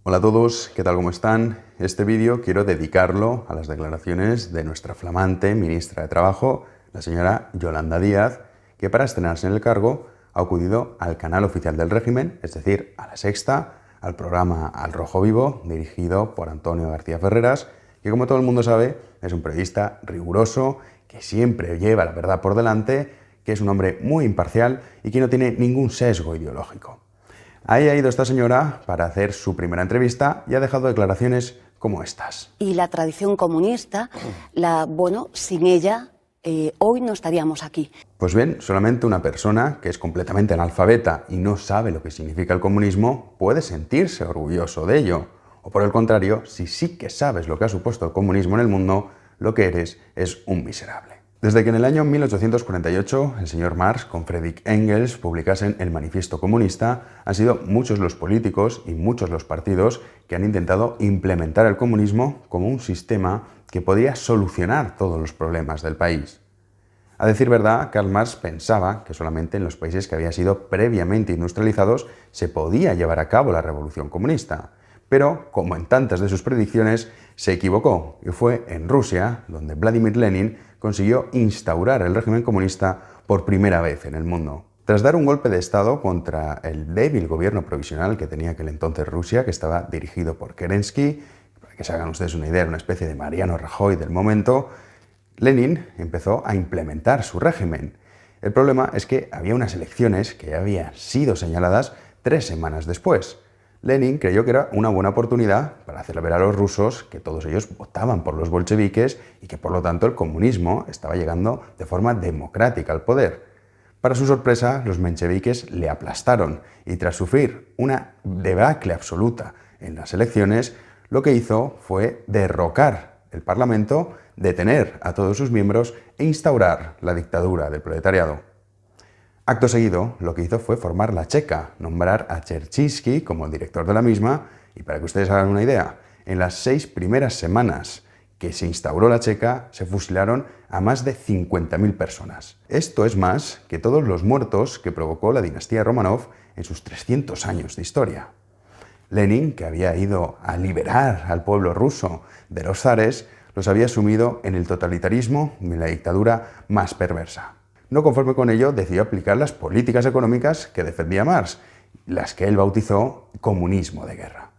Hola a todos, ¿qué tal? ¿Cómo están? Este vídeo quiero dedicarlo a las declaraciones de nuestra flamante ministra de Trabajo, la señora Yolanda Díaz, que para estrenarse en el cargo ha acudido al canal oficial del régimen, es decir, a La Sexta, al programa Al Rojo Vivo, dirigido por Antonio García Ferreras, que como todo el mundo sabe, es un periodista riguroso, que siempre lleva la verdad por delante, que es un hombre muy imparcial y que no tiene ningún sesgo ideológico. Ahí ha ido esta señora para hacer su primera entrevista y ha dejado declaraciones como estas. Y la tradición comunista, sin ella hoy no estaríamos aquí. Pues bien, solamente una persona que es completamente analfabeta y no sabe lo que significa el comunismo puede sentirse orgulloso de ello. O por el contrario, si sí que sabes lo que ha supuesto el comunismo en el mundo, lo que eres es un miserable. Desde que en el año 1848 el señor Marx con Friedrich Engels publicasen el Manifiesto Comunista, han sido muchos los políticos y muchos los partidos que han intentado implementar el comunismo como un sistema que podía solucionar todos los problemas del país. A decir verdad, Karl Marx pensaba que solamente en los países que habían sido previamente industrializados se podía llevar a cabo la revolución comunista. Pero, como en tantas de sus predicciones, se equivocó y fue en Rusia donde Vladimir Lenin consiguió instaurar el régimen comunista por primera vez en el mundo. Tras dar un golpe de Estado contra el débil gobierno provisional que tenía aquel entonces Rusia, que estaba dirigido por Kerensky, para que se hagan ustedes una idea, era una especie de Mariano Rajoy del momento, Lenin empezó a implementar su régimen. El problema es que había unas elecciones que ya habían sido señaladas 3 semanas después. Lenin creyó que era una buena oportunidad para hacer ver a los rusos que todos ellos votaban por los bolcheviques y que por lo tanto el comunismo estaba llegando de forma democrática al poder. Para su sorpresa, los mencheviques le aplastaron y tras sufrir una debacle absoluta en las elecciones, lo que hizo fue derrocar el Parlamento, detener a todos sus miembros e instaurar la dictadura del proletariado. Acto seguido, lo que hizo fue formar la Checa, nombrar a Cherchinsky como el director de la misma, y para que ustedes hagan una idea, en las 6 primeras semanas que se instauró la Checa, se fusilaron a más de 50.000 personas. Esto es más que todos los muertos que provocó la dinastía Romanov en sus 300 años de historia. Lenin, que había ido a liberar al pueblo ruso de los zares, los había sumido en el totalitarismo y en la dictadura más perversa. No conforme con ello, decidió aplicar las políticas económicas que defendía Marx, las que él bautizó comunismo de guerra.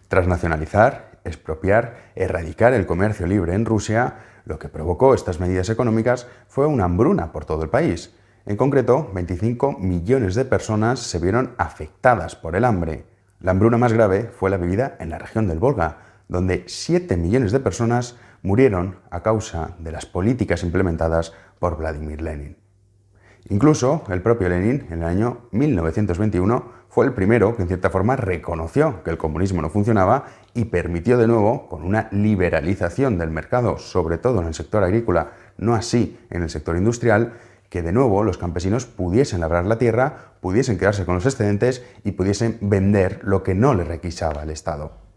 Tras nacionalizar, expropiar, erradicar el comercio libre en Rusia, lo que provocó estas medidas económicas fue una hambruna por todo el país. En concreto, 25 millones de personas se vieron afectadas por el hambre. La hambruna más grave fue la vivida en la región del Volga, donde 7 millones de personas murieron a causa de las políticas implementadas por Vladimir Lenin. Incluso el propio Lenin, en el año 1921, fue el primero que en cierta forma reconoció que el comunismo no funcionaba y permitió de nuevo, con una liberalización del mercado, sobre todo en el sector agrícola, no así en el sector industrial, que de nuevo los campesinos pudiesen labrar la tierra, pudiesen quedarse con los excedentes y pudiesen vender lo que no les requisaba el Estado.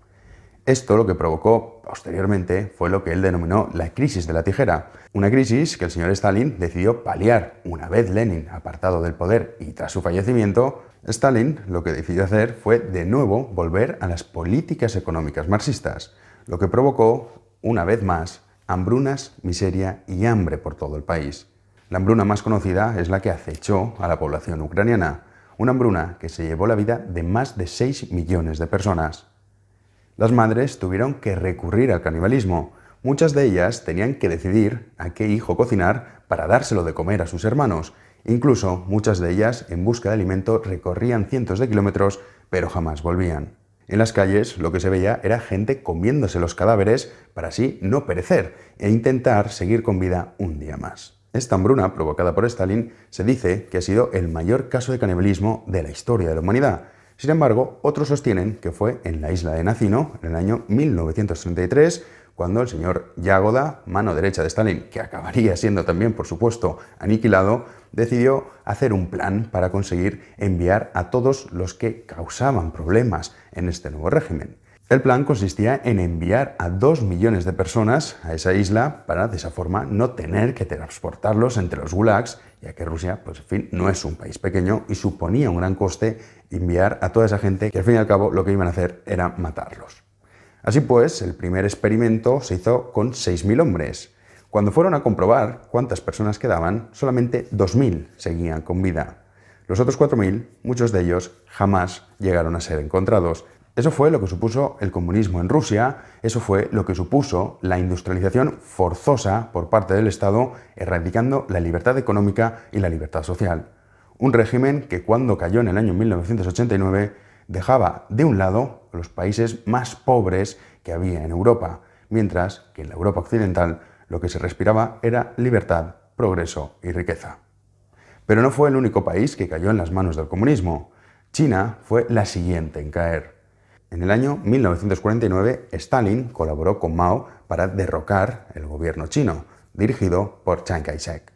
Esto lo que provocó posteriormente fue lo que él denominó la crisis de la tijera, una crisis que el señor Stalin decidió paliar una vez Lenin apartado del poder y tras su fallecimiento. Stalin lo que decidió hacer fue de nuevo volver a las políticas económicas marxistas, lo que provocó, una vez más, hambrunas, miseria y hambre por todo el país. La hambruna más conocida es la que acechó a la población ucraniana, una hambruna que se llevó la vida de más de 6 millones de personas. Las madres tuvieron que recurrir al canibalismo. Muchas de ellas tenían que decidir a qué hijo cocinar para dárselo de comer a sus hermanos. Incluso muchas de ellas, en busca de alimento, recorrían cientos de kilómetros, pero jamás volvían. En las calles lo que se veía era gente comiéndose los cadáveres para así no perecer e intentar seguir con vida un día más. Esta hambruna, provocada por Stalin, se dice que ha sido el mayor caso de canibalismo de la historia de la humanidad. Sin embargo, otros sostienen que fue en la isla de Nacino, en el año 1933, cuando el señor Yagoda, mano derecha de Stalin, que acabaría siendo también, por supuesto, aniquilado, decidió hacer un plan para conseguir enviar a todos los que causaban problemas en este nuevo régimen. El plan consistía en enviar a 2 millones de personas a esa isla para de esa forma no tener que transportarlos entre los gulags, ya que Rusia, pues en fin, no es un país pequeño y suponía un gran coste enviar a toda esa gente que al fin y al cabo lo que iban a hacer era matarlos. Así pues, el primer experimento se hizo con 6.000 hombres. Cuando fueron a comprobar cuántas personas quedaban, solamente 2.000 seguían con vida. Los otros 4.000, muchos de ellos, jamás llegaron a ser encontrados. Eso fue lo que supuso el comunismo en Rusia, eso fue lo que supuso la industrialización forzosa por parte del Estado, erradicando la libertad económica y la libertad social. Un régimen que cuando cayó en el año 1989 dejaba de un lado los países más pobres que había en Europa, mientras que en la Europa occidental lo que se respiraba era libertad, progreso y riqueza. Pero no fue el único país que cayó en las manos del comunismo. China fue la siguiente en caer. En el año 1949, Stalin colaboró con Mao para derrocar el gobierno chino, dirigido por Chiang Kai-shek.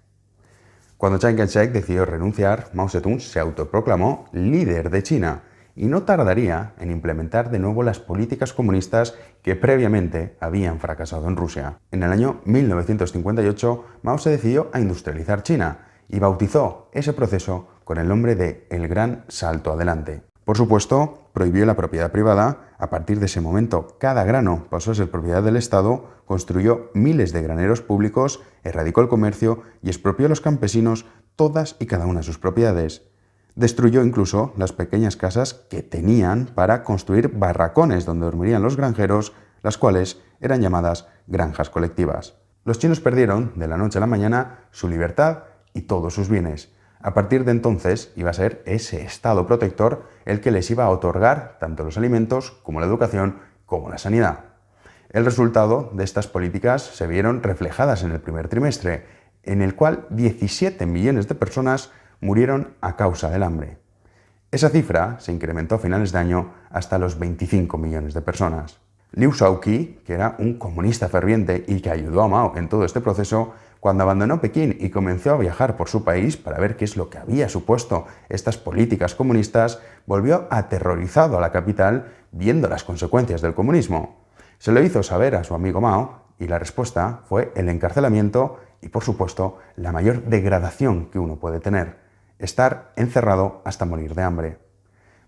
Cuando Chiang Kai-shek decidió renunciar, Mao Zedong se autoproclamó líder de China y no tardaría en implementar de nuevo las políticas comunistas que previamente habían fracasado en Rusia. En el año 1958, Mao se decidió a industrializar China y bautizó ese proceso con el nombre de El Gran Salto Adelante. Por supuesto, prohibió la propiedad privada. A partir de ese momento, cada grano pasó a ser propiedad del Estado, construyó miles de graneros públicos, erradicó el comercio y expropió a los campesinos todas y cada una de sus propiedades. Destruyó incluso las pequeñas casas que tenían para construir barracones donde dormirían los granjeros, las cuales eran llamadas granjas colectivas. Los chinos perdieron, de la noche a la mañana, su libertad y todos sus bienes. A partir de entonces iba a ser ese Estado protector el que les iba a otorgar tanto los alimentos como la educación como la sanidad. El resultado de estas políticas se vieron reflejadas en el primer trimestre, en el cual 17 millones de personas murieron a causa del hambre. Esa cifra se incrementó a finales de año hasta los 25 millones de personas. Liu Shaoqi, que era un comunista ferviente y que ayudó a Mao en todo este proceso, cuando abandonó Pekín y comenzó a viajar por su país para ver qué es lo que había supuesto estas políticas comunistas, volvió aterrorizado a la capital viendo las consecuencias del comunismo. Se lo hizo saber a su amigo Mao y la respuesta fue el encarcelamiento y, por supuesto, la mayor degradación que uno puede tener: estar encerrado hasta morir de hambre.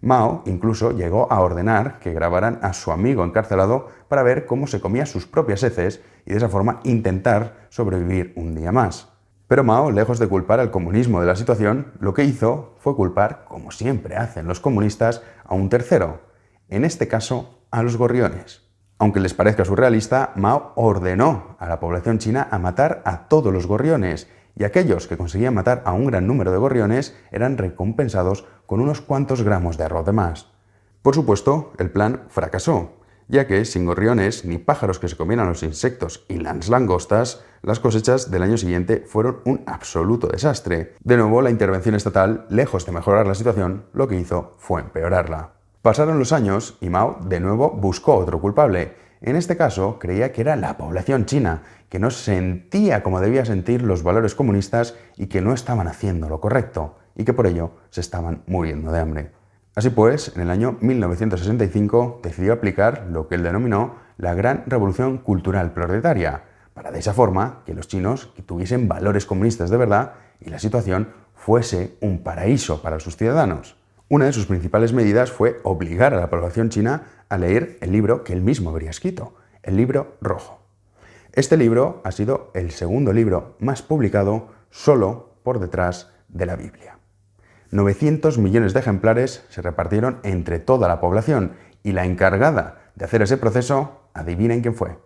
Mao incluso llegó a ordenar que grabaran a su amigo encarcelado para ver cómo se comía sus propias heces y de esa forma intentar sobrevivir un día más. Pero Mao, lejos de culpar al comunismo de la situación, lo que hizo fue culpar, como siempre hacen los comunistas, a un tercero, en este caso a los gorriones. Aunque les parezca surrealista, Mao ordenó a la población china a matar a todos los gorriones, y aquellos que conseguían matar a un gran número de gorriones eran recompensados con unos cuantos gramos de arroz de más. Por supuesto, el plan fracasó, ya que sin gorriones ni pájaros que se comieran los insectos y las langostas, las cosechas del año siguiente fueron un absoluto desastre. De nuevo, la intervención estatal, lejos de mejorar la situación, lo que hizo fue empeorarla. Pasaron los años y Mao de nuevo buscó otro culpable. En este caso, creía que era la población china, que no sentía como debía sentir los valores comunistas y que no estaban haciendo lo correcto, y que por ello se estaban muriendo de hambre. Así pues, en el año 1965 decidió aplicar lo que él denominó la Gran Revolución Cultural Proletaria, para de esa forma que los chinos tuviesen valores comunistas de verdad y la situación fuese un paraíso para sus ciudadanos. Una de sus principales medidas fue obligar a la población china a leer el libro que él mismo habría escrito, el Libro Rojo. Este libro ha sido el segundo libro más publicado, solo por detrás de la Biblia. 900 millones de ejemplares se repartieron entre toda la población y la encargada de hacer ese proceso, adivinen quién fue: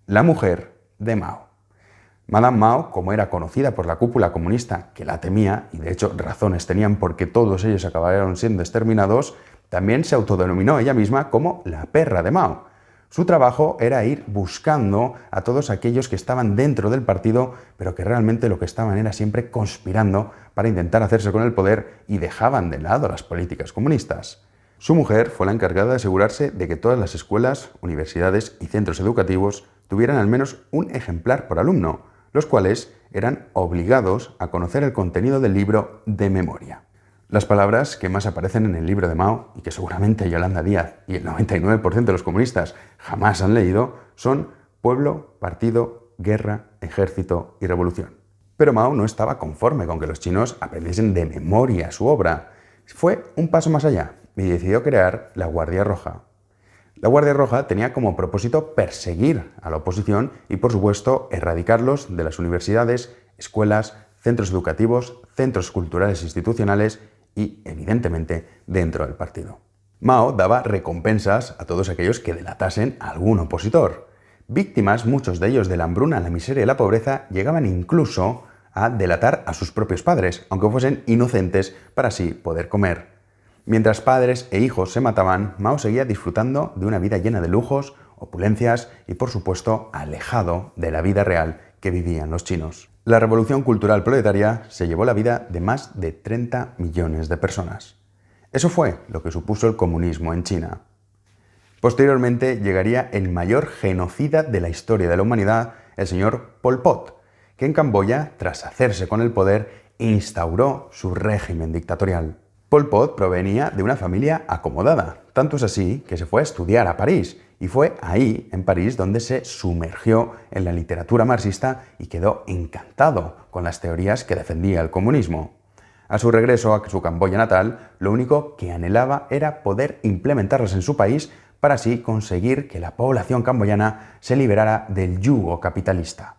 la mujer de Mao. Madame Mao, como era conocida por la cúpula comunista que la temía, y de hecho razones tenían porque todos ellos acabaron siendo exterminados, también se autodenominó ella misma como la perra de Mao. Su trabajo era ir buscando a todos aquellos que estaban dentro del partido, pero que realmente lo que estaban era siempre conspirando para intentar hacerse con el poder y dejaban de lado las políticas comunistas. Su mujer fue la encargada de asegurarse de que todas las escuelas, universidades y centros educativos tuvieran al menos un ejemplar por alumno, los cuales eran obligados a conocer el contenido del libro de memoria. Las palabras que más aparecen en el libro de Mao, y que seguramente Yolanda Díaz y el 99% de los comunistas jamás han leído, son pueblo, partido, guerra, ejército y revolución. Pero Mao no estaba conforme con que los chinos aprendiesen de memoria su obra. Fue un paso más allá y decidió crear la Guardia Roja. La Guardia Roja tenía como propósito perseguir a la oposición y, por supuesto, erradicarlos de las universidades, escuelas, centros educativos, centros culturales e institucionales y, evidentemente, dentro del partido. Mao daba recompensas a todos aquellos que delatasen a algún opositor. Víctimas, muchos de ellos de la hambruna, la miseria y la pobreza, llegaban incluso a delatar a sus propios padres, aunque fuesen inocentes, para así poder comer. Mientras padres e hijos se mataban, Mao seguía disfrutando de una vida llena de lujos, opulencias y, por supuesto, alejado de la vida real que vivían los chinos. La revolución cultural proletaria se llevó la vida de más de 30 millones de personas. Eso fue lo que supuso el comunismo en China. Posteriormente llegaría el mayor genocida de la historia de la humanidad, el señor Pol Pot, que en Camboya, tras hacerse con el poder, instauró su régimen dictatorial. Pol Pot provenía de una familia acomodada, tanto es así que se fue a estudiar a París, y fue ahí, en París, donde se sumergió en la literatura marxista y quedó encantado con las teorías que defendía el comunismo. A su regreso a su Camboya natal, lo único que anhelaba era poder implementarlas en su país para así conseguir que la población camboyana se liberara del yugo capitalista.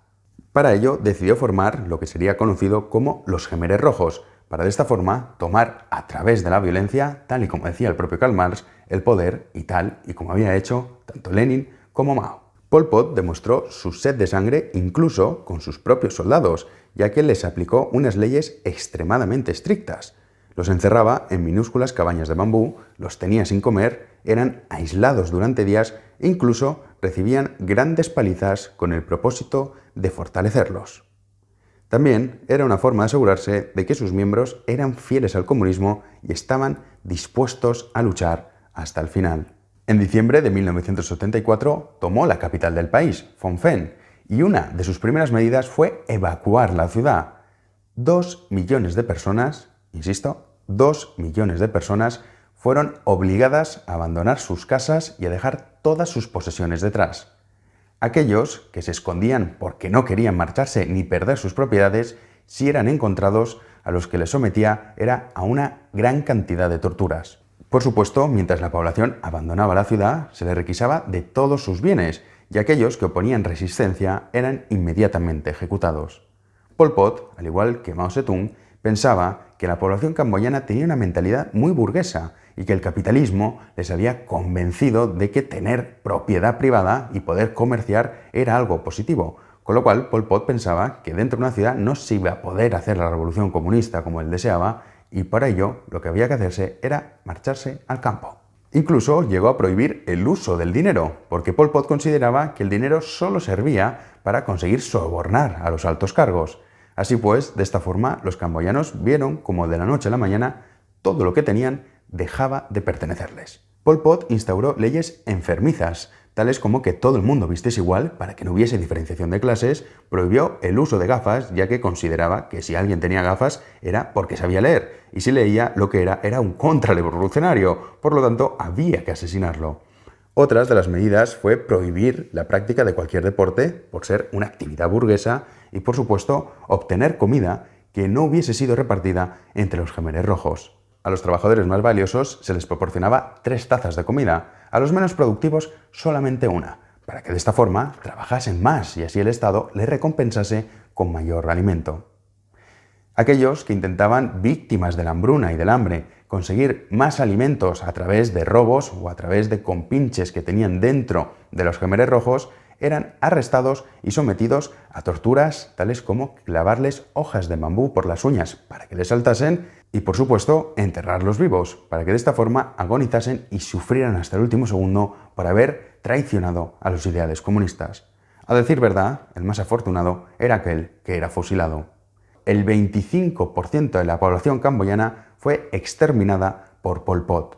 Para ello decidió formar lo que sería conocido como los Jemeres Rojos, para de esta forma tomar a través de la violencia, tal y como decía el propio Karl Marx, el poder y tal y como había hecho tanto Lenin como Mao. Pol Pot demostró su sed de sangre incluso con sus propios soldados, ya que les aplicó unas leyes extremadamente estrictas. Los encerraba en minúsculas cabañas de bambú, los tenía sin comer, eran aislados durante días e incluso recibían grandes palizas con el propósito de fortalecerlos. También era una forma de asegurarse de que sus miembros eran fieles al comunismo y estaban dispuestos a luchar hasta el final. En diciembre de 1974 tomó la capital del país, Phnom Penh, y una de sus primeras medidas fue evacuar la ciudad. 2 millones de personas, insisto, 2 millones de personas fueron obligadas a abandonar sus casas y a dejar todas sus posesiones detrás. Aquellos que se escondían porque no querían marcharse ni perder sus propiedades, si eran encontrados, a los que les sometía era a una gran cantidad de torturas. Por supuesto, mientras la población abandonaba la ciudad, se les requisaba de todos sus bienes, y aquellos que oponían resistencia eran inmediatamente ejecutados. Pol Pot, al igual que Mao Zedong, pensaba que la población camboyana tenía una mentalidad muy burguesa y que el capitalismo les había convencido de que tener propiedad privada y poder comerciar era algo positivo, con lo cual Pol Pot pensaba que dentro de una ciudad no se iba a poder hacer la revolución comunista como él deseaba y para ello lo que había que hacerse era marcharse al campo. Incluso llegó a prohibir el uso del dinero, porque Pol Pot consideraba que el dinero solo servía para conseguir sobornar a los altos cargos. Así pues, de esta forma, los camboyanos vieron como de la noche a la mañana todo lo que tenían dejaba de pertenecerles. Pol Pot instauró leyes enfermizas, tales como que todo el mundo vistiese igual para que no hubiese diferenciación de clases, prohibió el uso de gafas, ya que consideraba que si alguien tenía gafas era porque sabía leer, y si leía lo que era un contrarrevolucionario, por lo tanto había que asesinarlo. Otras de las medidas fue prohibir la práctica de cualquier deporte por ser una actividad burguesa y, por supuesto, obtener comida que no hubiese sido repartida entre los Jemeres Rojos. A los trabajadores más valiosos se les proporcionaba 3 tazas de comida, a los menos productivos solamente una, para que de esta forma trabajasen más y así el Estado les recompensase con mayor alimento. Aquellos que intentaban, víctimas de la hambruna y del hambre, conseguir más alimentos a través de robos o a través de compinches que tenían dentro de los Jemeres Rojos, eran arrestados y sometidos a torturas tales como clavarles hojas de bambú por las uñas para que les saltasen y, por supuesto, enterrarlos vivos para que de esta forma agonizasen y sufrieran hasta el último segundo por haber traicionado a los ideales comunistas. A decir verdad, el más afortunado era aquel que era fusilado. El 25% de la población camboyana fue exterminada por Pol Pot.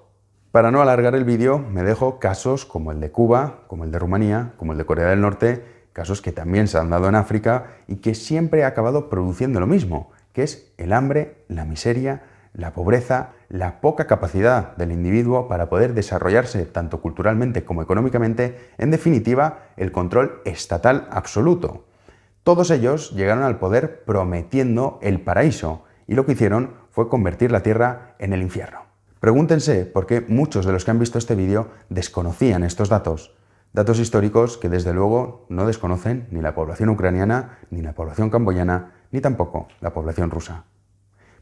Para no alargar el vídeo, me dejo casos como el de Cuba, como el de Rumanía, como el de Corea del Norte, casos que también se han dado en África y que siempre ha acabado produciendo lo mismo, que es el hambre, la miseria, la pobreza, la poca capacidad del individuo para poder desarrollarse tanto culturalmente como económicamente, en definitiva, el control estatal absoluto. Todos ellos llegaron al poder prometiendo el paraíso, y lo que hicieron fue convertir la tierra en el infierno. Pregúntense por qué muchos de los que han visto este vídeo desconocían estos datos. Datos históricos que desde luego no desconocen ni la población ucraniana, ni la población camboyana, ni tampoco la población rusa.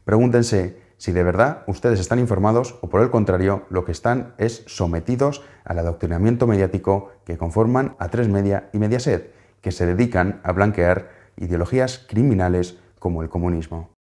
Pregúntense si de verdad ustedes están informados o por el contrario lo que están es sometidos al adoctrinamiento mediático que conforman A3 Media y Mediaset, que se dedican a blanquear ideologías criminales como el comunismo.